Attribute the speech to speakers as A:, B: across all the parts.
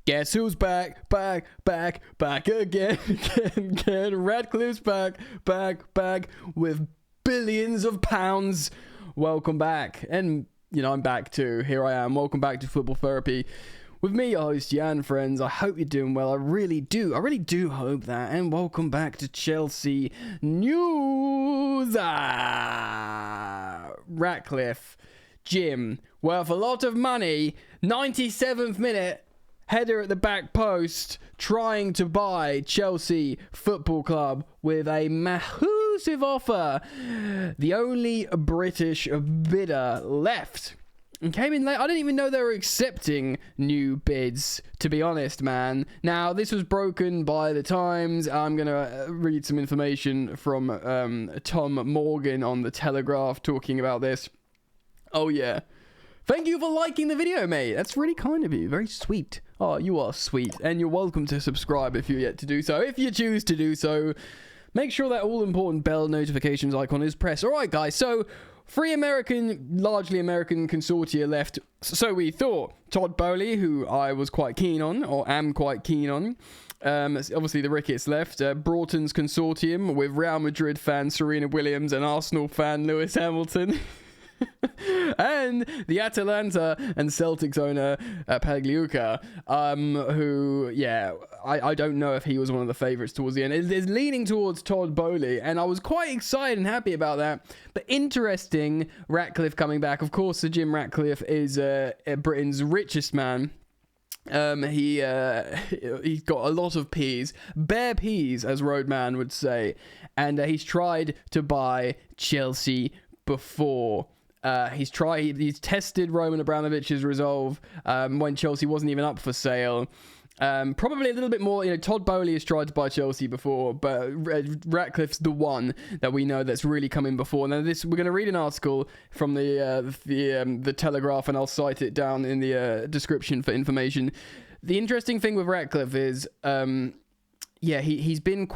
A: Guess who's back again, again. Ratcliffe's back with billions of pounds. Welcome back. And, I'm back too. Here I am. Welcome back to Football Therapy. With me, your host, Jan, friends. I hope you're doing well. I really do hope that. And welcome back to Chelsea News. Ratcliffe, Jim, worth a lot of money. 97th minute. Header at the back post, trying to buy Chelsea Football Club with a massive offer. The only British bidder left. And came in late. I didn't even know they were accepting new bids, to be honest, man. Now, this was broken by the Times. I'm going to read some information from Tom Morgan on The Telegraph talking about this. Oh, yeah. Thank you for liking the video, mate. That's really kind of you. Very sweet. Oh, you are sweet. And you're welcome to subscribe if you're yet to do so. If you choose to do so, make sure that all-important bell notifications icon is pressed. All right, guys. So, largely American consortia left. So we thought. Todd Boehly, who I was quite keen on, or am quite keen on. Obviously, the RICHEST left. Broughton's consortium with Real Madrid fan Serena Williams and Arsenal fan Lewis Hamilton. And the Atalanta and Celtics owner Pagliuca, who, I don't know if he was one of the favourites towards the end. It is leaning towards Todd Boehly, and I was quite excited and happy about that. But interesting, Ratcliffe coming back. Of course, Sir Jim Ratcliffe is Britain's richest man. He's got a lot of peas, bare peas, as Roadman would say, and he's tried to buy Chelsea before. He's tested Roman Abramovich's resolve when Chelsea wasn't even up for sale. Probably a little bit more, Todd Boehly has tried to buy Chelsea before, but Ratcliffe's the one that we know that's really come in before. Now, we're going to read an article from the Telegraph, and I'll cite it down in the description for information. The interesting thing with Ratcliffe is, he's been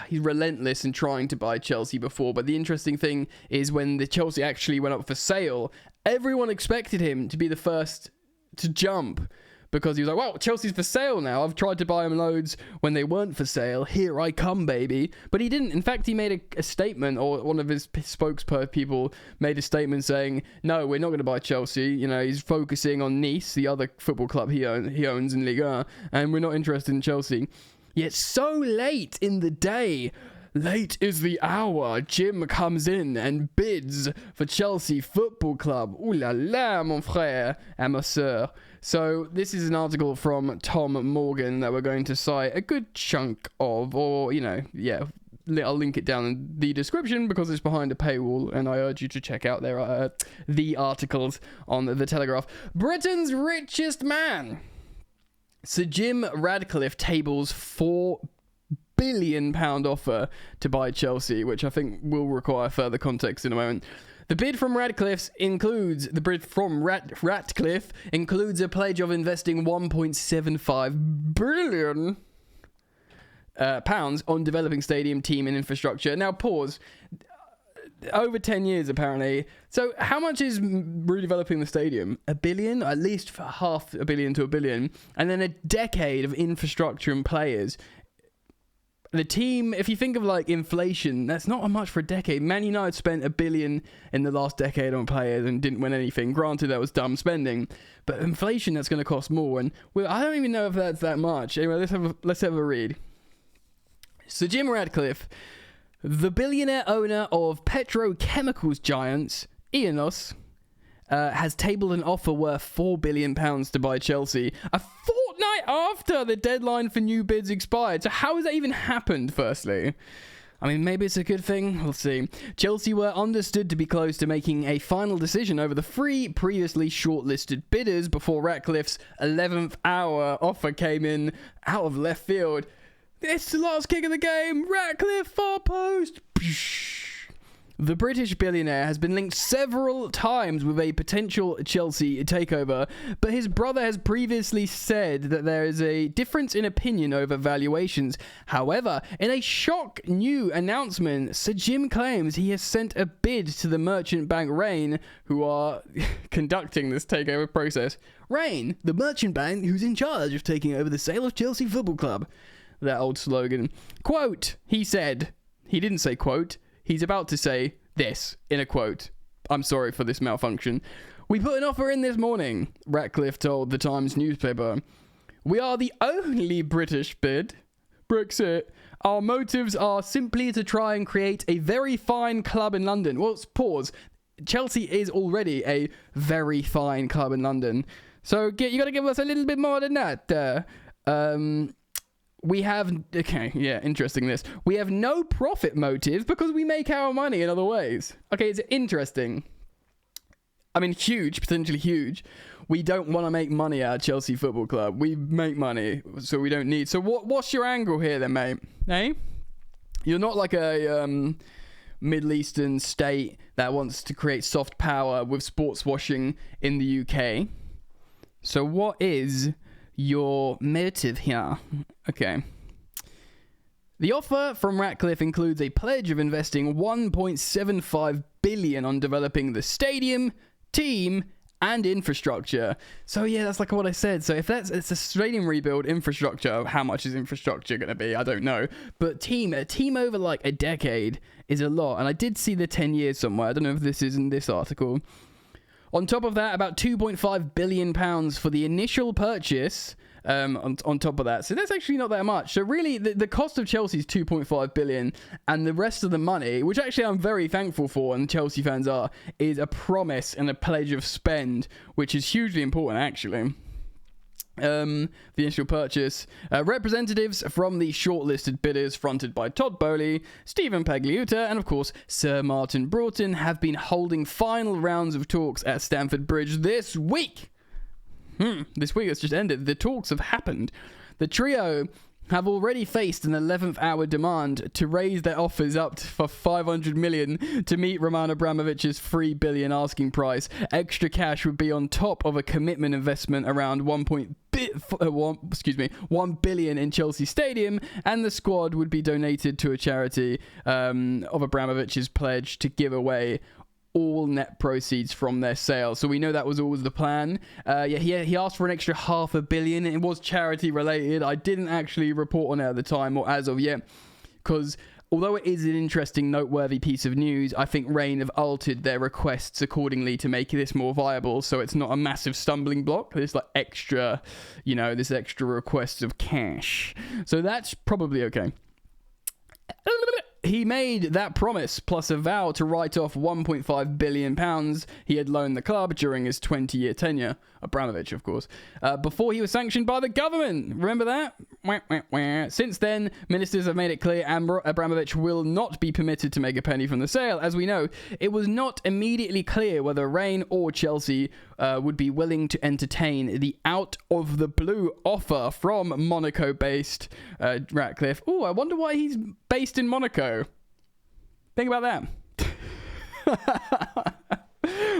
A: he's relentless in trying to buy Chelsea before, but the interesting thing is when the Chelsea actually went up for sale, everyone expected him to be the first to jump, because he was like, well, Chelsea's for sale now. I've tried to buy them loads when they weren't for sale. Here I come, baby. But he didn't. In fact, he made a statement, or one of his spokespeople made a statement saying, no, we're not going to buy Chelsea. He's focusing on Nice, the other football club he owns in Ligue 1, and we're not interested in Chelsea. Yet so late in the day, late is the hour, Jim comes in and bids for Chelsea Football Club. Ooh la la, mon frère et ma sœur. So this is an article from Tom Morgan that we're going to cite a good chunk of, or, I'll link it down in the description because it's behind a paywall, and I urge you to check out the articles on the Telegraph. Britain's richest man. Sir Jim Ratcliffe tables £4 billion offer to buy Chelsea, which I think will require further context in a moment. The bid from Ratcliffe includes a pledge of investing £1.75 billion pounds on developing stadium, team, and infrastructure. Now, pause. Over 10 years, apparently. So how much is redeveloping the stadium? $1 billion? At least for $500 million to $1 billion. And then a decade of infrastructure and players. The team, if you think of like inflation, that's not much for a decade. Man United spent $1 billion in the last decade on players and didn't win anything. Granted, that was dumb spending. But inflation, that's going to cost more. And I don't even know if that's that much. Anyway, let's have a read. So Jim Ratcliffe, the billionaire owner of petrochemicals giants, Ionos, has tabled an offer worth £4 billion to buy Chelsea a fortnight after the deadline for new bids expired. So how has that even happened, firstly? I mean, maybe it's a good thing. We'll see. Chelsea were understood to be close to making a final decision over the 3 previously shortlisted bidders before Ratcliffe's 11th hour offer came in out of left field. It's the last kick of the game. Ratcliffe, far post. The British billionaire has been linked several times with a potential Chelsea takeover, but his brother has previously said that there is a difference in opinion over valuations. However, in a shock new announcement, Sir Jim claims he has sent a bid to the merchant bank Rain, who are conducting this takeover process. Rain, the merchant bank who's in charge of taking over the sale of Chelsea Football Club. That old slogan. Quote, he said. He didn't say quote. He's about to say this in a quote. I'm sorry for this malfunction. We put an offer in this morning, Ratcliffe told the Times newspaper. We are the only British bid. Brexit. Our motives are simply to try and create a very fine club in London. Well, pause. Chelsea is already a very fine club in London. So you got to give us a little bit more than that. We have, okay, yeah, interesting this. We have no profit motive because we make our money in other ways. Okay, it's interesting. I mean, huge, potentially huge. We don't want to make money out of Chelsea Football Club. We make money, so we don't need. So what's your angle here then, mate? Eh? You're not like a Middle Eastern state that wants to create soft power with sports washing in the UK. So what is your motive here? Okay. The offer from Ratcliffe includes a pledge of investing 1.75 billion on developing the stadium, team, and infrastructure. So yeah, that's like what I said. So if it's a stadium rebuild, infrastructure, how much is infrastructure going to be? I don't know. But a team over like a decade is a lot. And I did see the 10 years somewhere. I don't know if this is in this article. On top of that, about £2.5 billion for the initial purchase. On top of that, so that's actually not that much. So really, the cost of Chelsea is 2.5 billion, and the rest of the money, which actually I'm very thankful for, and Chelsea fans are, is a promise and a pledge of spend, which is hugely important actually. The initial purchase, representatives from the shortlisted bidders fronted by Todd Bowley, Stephen Pagliuca, and of course Sir Martin Broughton have been holding final rounds of talks at Stamford Bridge this week. This week that's just ended. The talks have happened. The trio have already faced an 11th hour demand to raise their offers up for 500 million to meet Roman Abramovich's 3 billion asking price. Extra cash would be on top of a commitment investment around 1 billion in Chelsea Stadium, and the squad would be donated to a charity of Abramovich's pledge to give away all net proceeds from their sale. So we know that was always the plan. He asked for an extra £500 million. It was charity related. I didn't actually report on it at the time or as of yet, because although it is an interesting, noteworthy piece of news, I think Rain have altered their requests accordingly to make this more viable, so it's not a massive stumbling block. There's like extra requests of cash. So that's probably okay. He made that promise, plus a vow to write off £1.5 billion he had loaned the club during his 20-year tenure. Abramovich, of course. Before he was sanctioned by the government. Remember that? Since then, ministers have made it clear Abramovich will not be permitted to make a penny from the sale. As we know, it was not immediately clear whether Rain or Chelsea would be willing to entertain the out-of-the-blue offer from Monaco-based Ratcliffe. Oh, I wonder why he's based in Monaco. Think about that.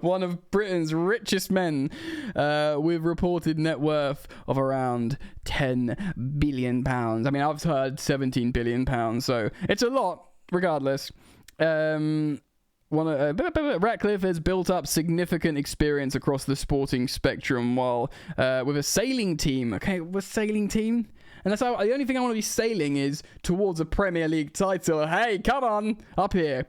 A: One of Britain's richest men with reported net worth of around £10 billion. I mean, I've heard £17 billion, so it's a lot, regardless. Ratcliffe has built up significant experience across the sporting spectrum while with a sailing team. Okay, with sailing team? And that's how, the only thing I want to be sailing is towards a Premier League title. Hey, come on, up here.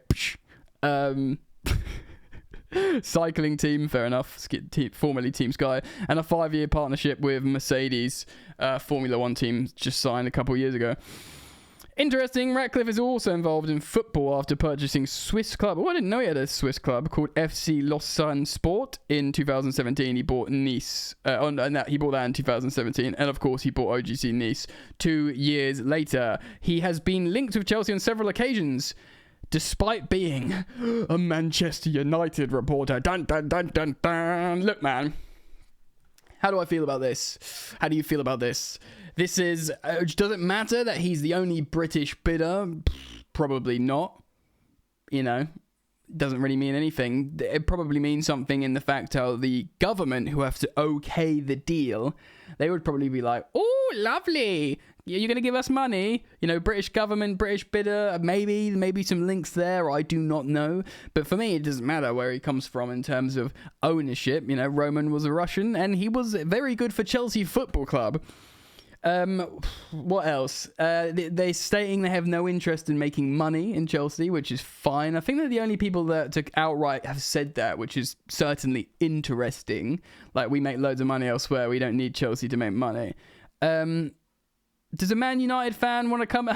A: Cycling team, fair enough. Formerly Team Sky, and a 5-year partnership with Mercedes Formula One team just signed a couple of years ago. Interesting, Ratcliffe is also involved in football after purchasing Swiss club. Oh, I didn't know he had a Swiss club called FC Lausanne Sport in 2017. He bought Nice. He bought that in 2017. And of course, he bought OGC Nice 2 years later. He has been linked with Chelsea on several occasions, despite being a Manchester United reporter. Dun, dun, dun, dun, dun. Look, man. How do I feel about this? How do you feel about this? This is... does it matter that he's the only British bidder? Probably not. You know. doesn't really mean anything. It probably means something in the fact how the government, who have to okay the deal, they would probably be like, oh, lovely, you're going to give us money, British government, British bidder, maybe some links there, I do not know. But for me, it doesn't matter where he comes from in terms of ownership. Roman was a Russian, and he was very good for Chelsea Football Club. What else? They're stating they have no interest in making money in Chelsea, which is fine. I think they're the only people that outright have said that, which is certainly interesting. Like, we make loads of money elsewhere, we don't need Chelsea to make money. Does a Man United fan want to come?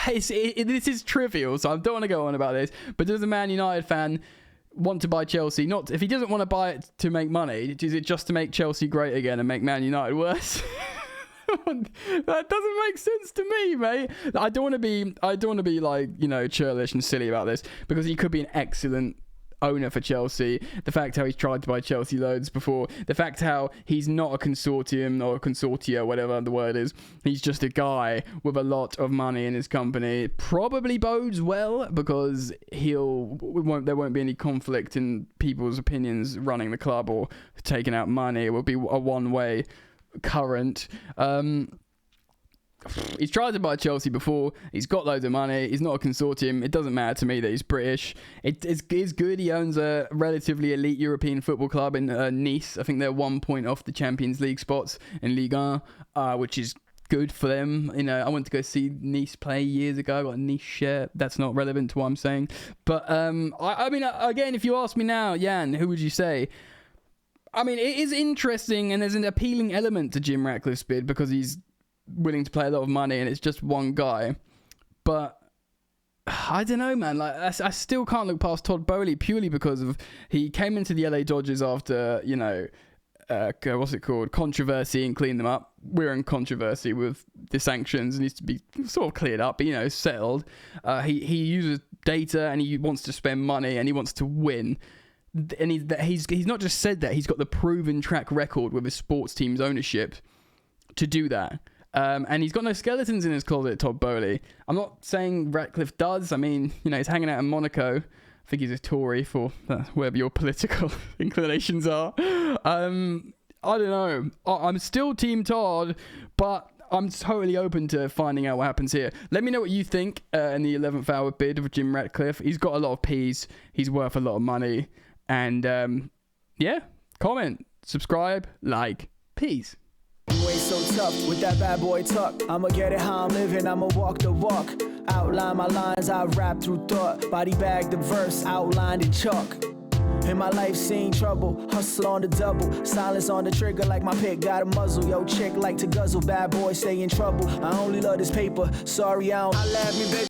A: This is trivial, so I don't want to go on about this. But does a Man United fan want to buy Chelsea? Not if he doesn't want to buy it to make money. Is it just to make Chelsea great again and make Man United worse? That doesn't make sense to me, mate. I don't want to be like, churlish and silly about this, because he could be an excellent owner for Chelsea. The fact how he's tried to buy Chelsea loads before, the fact how he's not a consortium or a consortia, whatever the word is, he's just a guy with a lot of money in his company, probably bodes well, because there won't be any conflict in people's opinions running the club or taking out money. It will be a one-way current. He's tried to buy Chelsea before. He's got loads of money. He's not a consortium. It doesn't matter to me that he's British. It's good. He owns a relatively elite European football club in Nice. I think they're 1 point off the Champions League spots in Ligue 1, which is good for them. I went to go see Nice play years ago. I got a Nice shirt. That's not relevant to what I'm saying. But I mean, again, if you ask me now, Jan, who would you say? I mean, it is interesting, and there's an appealing element to Jim Ratcliffe's bid because he's willing to pay a lot of money and it's just one guy. But I don't know, man. Like, I still can't look past Todd Boehly purely because of he came into the LA Dodgers after, what's it called? Controversy, and cleaned them up. We're in controversy with the sanctions. It needs to be sort of cleared up, but, settled. He uses data, and he wants to spend money, and he wants to win. And he's not just said that, he's got the proven track record with his sports team's ownership to do that. And he's got no skeletons in his closet, Todd Boehly. I'm not saying Ratcliffe does. I mean, he's hanging out in Monaco. I think he's a Tory for whatever your political inclinations are. I don't know. I'm still Team Todd, but I'm totally open to finding out what happens here. Let me know what you think in the 11th hour bid of Jim Ratcliffe. He's got a lot of P's. He's worth a lot of money. And, comment, subscribe, like. Peace.
B: You ain't so tough with that bad boy talk. I'ma get it how I'm living, I'ma walk the walk. Outline my lines, I rap through thought. Body bag the verse, outlined in chalk. In my life seen trouble, hustle on the double. Silence on the trigger like my pick got a muzzle. Yo, chick like to guzzle, bad boy stay in trouble. I only love this paper, sorry I don't. I laugh me, baby.